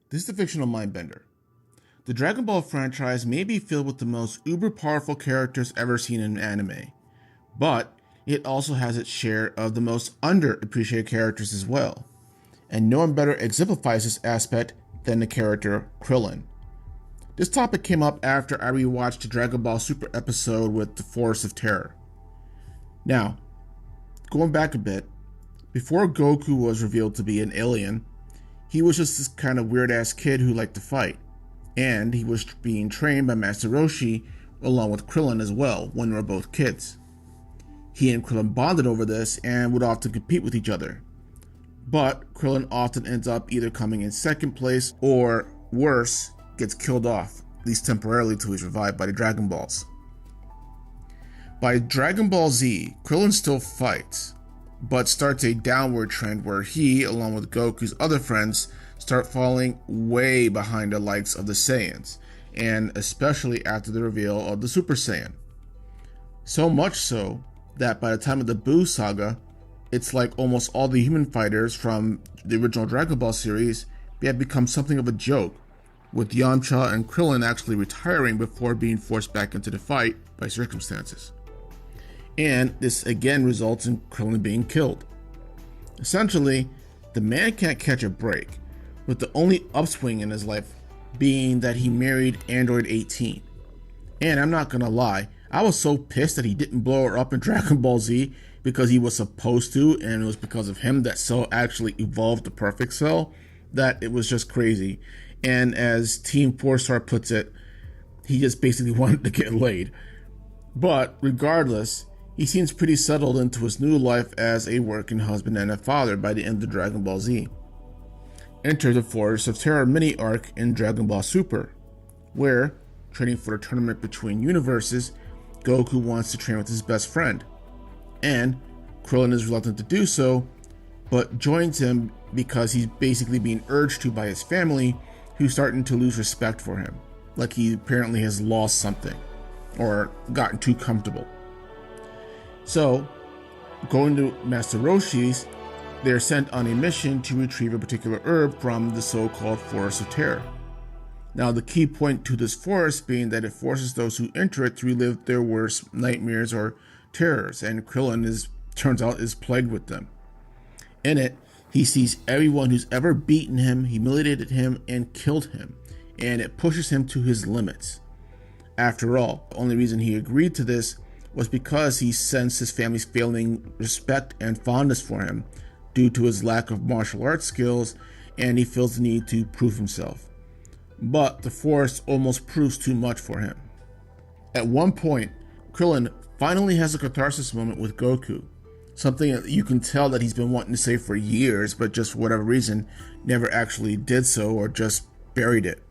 This is a fictional mindbender. The Dragon Ball franchise may be filled with the most uber powerful characters ever seen in anime, but it also has its share of the most underappreciated characters as well. And no one better exemplifies this aspect than the character Krillin. This topic came up after I rewatched the Dragon Ball Super episode with the Forest of Terror. Now, going back a bit, before Goku was revealed to be an alien, he was just this kind of weird ass kid who liked to fight. And he was being trained by Master Roshi along with Krillin as well when they were both kids. He and Krillin bonded over this and would often compete with each other. But Krillin often ends up either coming in second place or worse, gets killed off, at least temporarily till he's revived by the Dragon Balls. By Dragon Ball Z, Krillin still fights, but starts a downward trend where he, along with Goku's other friends, start falling way behind the likes of the Saiyans, and especially after the reveal of the Super Saiyan. So much so that by the time of the Buu saga, it's like almost all the human fighters from the original Dragon Ball series had become something of a joke, with Yamcha and Krillin actually retiring before being forced back into the fight by circumstances. And this again results in Krillin being killed. Essentially, the man can't catch a break, with the only upswing in his life being that he married Android 18. And I'm not gonna lie, I was so pissed that he didn't blow her up in Dragon Ball Z because he was supposed to, and it was because of him that Cell actually evolved the perfect Cell, that it was just crazy. And as Team 4-Star puts it, he just basically wanted to get laid. But regardless, he seems pretty settled into his new life as a working husband and a father by the end of Dragon Ball Z. Enter the Forest of Terror mini arc in Dragon Ball Super, where, training for the tournament between universes, Goku wants to train with his best friend, and Krillin is reluctant to do so, but joins him because he's basically being urged to by his family, who's starting to lose respect for him, like he apparently has lost something, or gotten too comfortable. So, going to Master Roshi's, they're sent on a mission to retrieve a particular herb from the so-called Forest of Terror. Now, the key point to this forest being that it forces those who enter it to relive their worst nightmares or terrors, and Krillin turns out is plagued with them. In it, he sees everyone who's ever beaten him, humiliated him, and killed him, and it pushes him to his limits. After all, the only reason he agreed to this was because he sensed his family's failing respect and fondness for him due to his lack of martial arts skills, and he feels the need to prove himself. But the forest almost proves too much for him. At one point, Krillin finally has a catharsis moment with Goku, something that you can tell that he's been wanting to say for years, but just for whatever reason never actually did so or just buried it.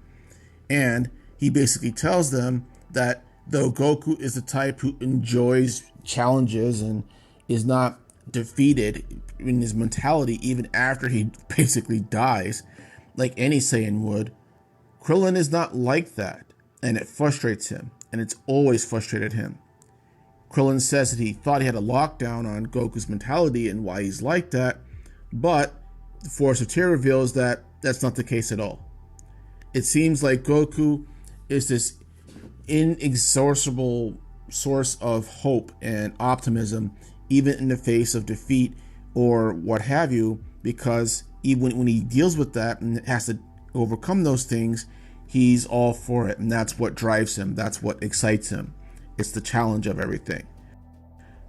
And he basically tells them that though Goku is the type who enjoys challenges and is not defeated in his mentality even after he basically dies, like any Saiyan would, Krillin is not like that, and it frustrates him, and it's always frustrated him. Krillin says that he thought he had a lockdown on Goku's mentality and why he's like that, but the Force of Terror reveals that that's not the case at all. It seems like Goku is this inexhaustible source of hope and optimism, even in the face of defeat or what have you, because even when he deals with that and has to overcome those things, he's all for it, and that's what drives him, that's what excites him. It's the challenge of everything.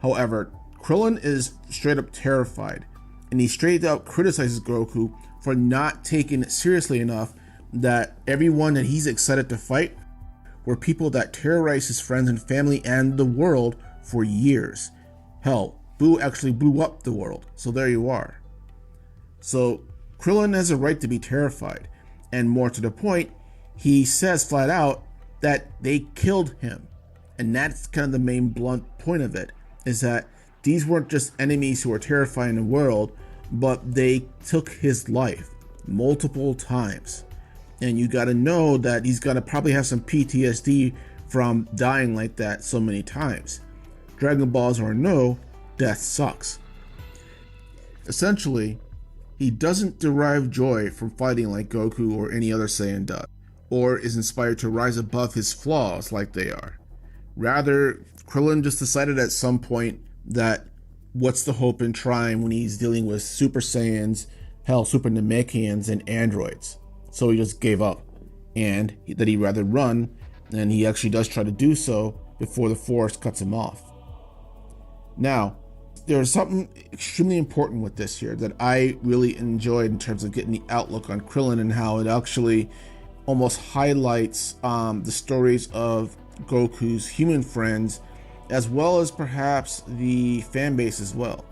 However, Krillin is straight up terrified, and he straight up criticizes Goku for not taking it seriously enough that everyone that he's excited to fight were people that terrorized his friends and family and the world for years. Hell, Buu actually blew up the world, so there you are. So Krillin has a right to be terrified, and more to the point, he says flat out that they killed him. And that's kind of the main blunt point of it, is that these weren't just enemies who were terrifying the world, but they took his life multiple times. And you gotta know that he's gonna probably have some PTSD from dying like that so many times. Dragon Balls or no, death sucks. Essentially, He doesn't derive joy from fighting like Goku or any other Saiyan does, or is inspired to rise above his flaws like they are. Rather, Krillin just decided at some point that what's the hope in trying when he's dealing with Super Saiyans, hell, Super Namekians, and androids. So he just gave up, and that he'd rather run, and he actually does try to do so before the Force cuts him off. Now, there's something extremely important with this here that I really enjoyed in terms of getting the outlook on Krillin and how it actually almost highlights the stories of Goku's human friends, as well as perhaps the fan base as well.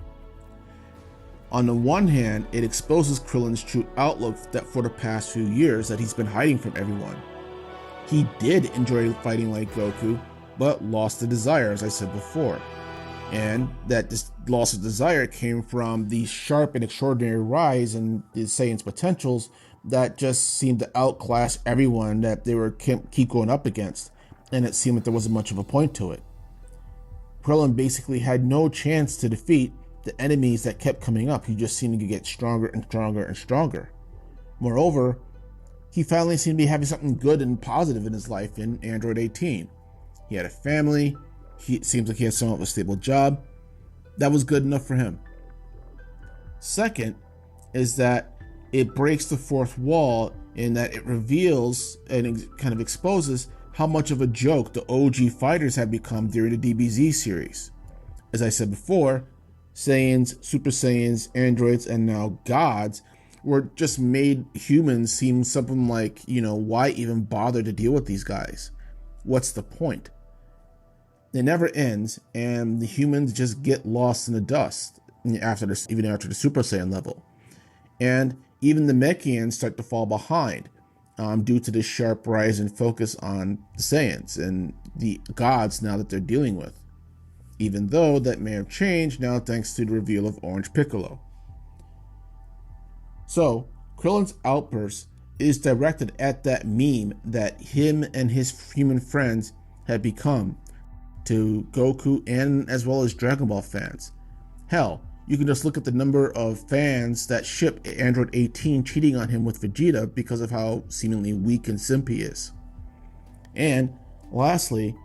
On the one hand, it exposes Krillin's true outlook that for the past few years that he's been hiding from everyone. He did enjoy fighting like Goku, but lost the desire, as I said before. And that this loss of desire came from the sharp and extraordinary rise in the Saiyans' potentials that just seemed to outclass everyone that they were keep going up against, and it seemed like there wasn't much of a point to it. Krillin basically had no chance to defeat the enemies that kept coming up. He just seemed to get stronger and stronger and stronger. Moreover, he finally seemed to be having something good and positive in his life in Android 18. He had a family. It seems like he has somewhat of a stable job. That was good enough for him. Second is that it breaks the fourth wall in that it reveals and kind of exposes how much of a joke the OG fighters have become during the DBZ series. As I said before, Saiyans, Super Saiyans, androids, and now gods were just made humans seem something like, why even bother to deal with these guys? What's the point? It never ends, and the humans just get lost in the dust even after the Super Saiyan level. And even the Mechians start to fall behind due to the sharp rise in focus on the Saiyans and the gods now that they're dealing with. Even though that may have changed now thanks to the reveal of Orange Piccolo. So, Krillin's outburst is directed at that meme that him and his human friends have become to Goku and as well as Dragon Ball fans. Hell, you can just look at the number of fans that ship Android 18 cheating on him with Vegeta because of how seemingly weak and simp he is. And lastly,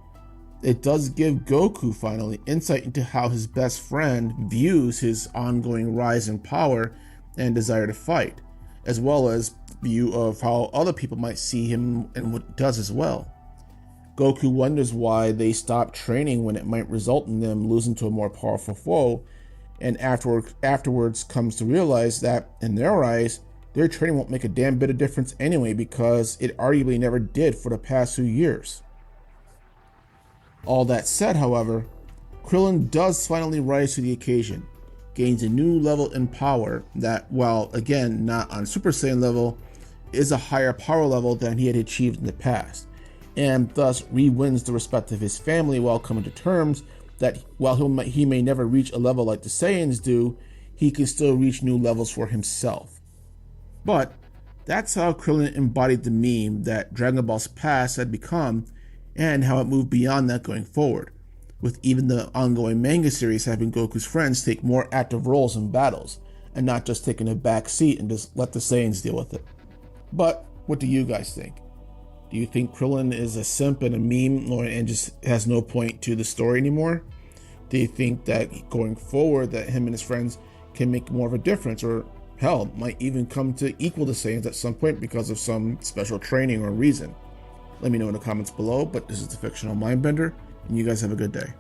it does give Goku finally insight into how his best friend views his ongoing rise in power and desire to fight, as well as view of how other people might see him and what he does as well. Goku wonders why they stopped training when it might result in them losing to a more powerful foe, and afterwards comes to realize that, in their eyes, their training won't make a damn bit of difference anyway because it arguably never did for the past few years. All that said, however, Krillin does finally rise to the occasion, gains a new level in power that, while again not on Super Saiyan level, is a higher power level than he had achieved in the past, and thus re-wins the respect of his family while coming to terms that while he may never reach a level like the Saiyans do, he can still reach new levels for himself. But that's how Krillin embodied the meme that Dragon Ball's past had become, and how it moved beyond that going forward, with even the ongoing manga series having Goku's friends take more active roles in battles, and not just taking a back seat and just let the Saiyans deal with it. But what do you guys think? Do you think Krillin is a simp and a meme and just has no point to the story anymore? Do you think that going forward that him and his friends can make more of a difference, or hell, might even come to equal the Saiyans at some point because of some special training or reason? Let me know in the comments below, but this is the Fictional Mindbender, and you guys have a good day.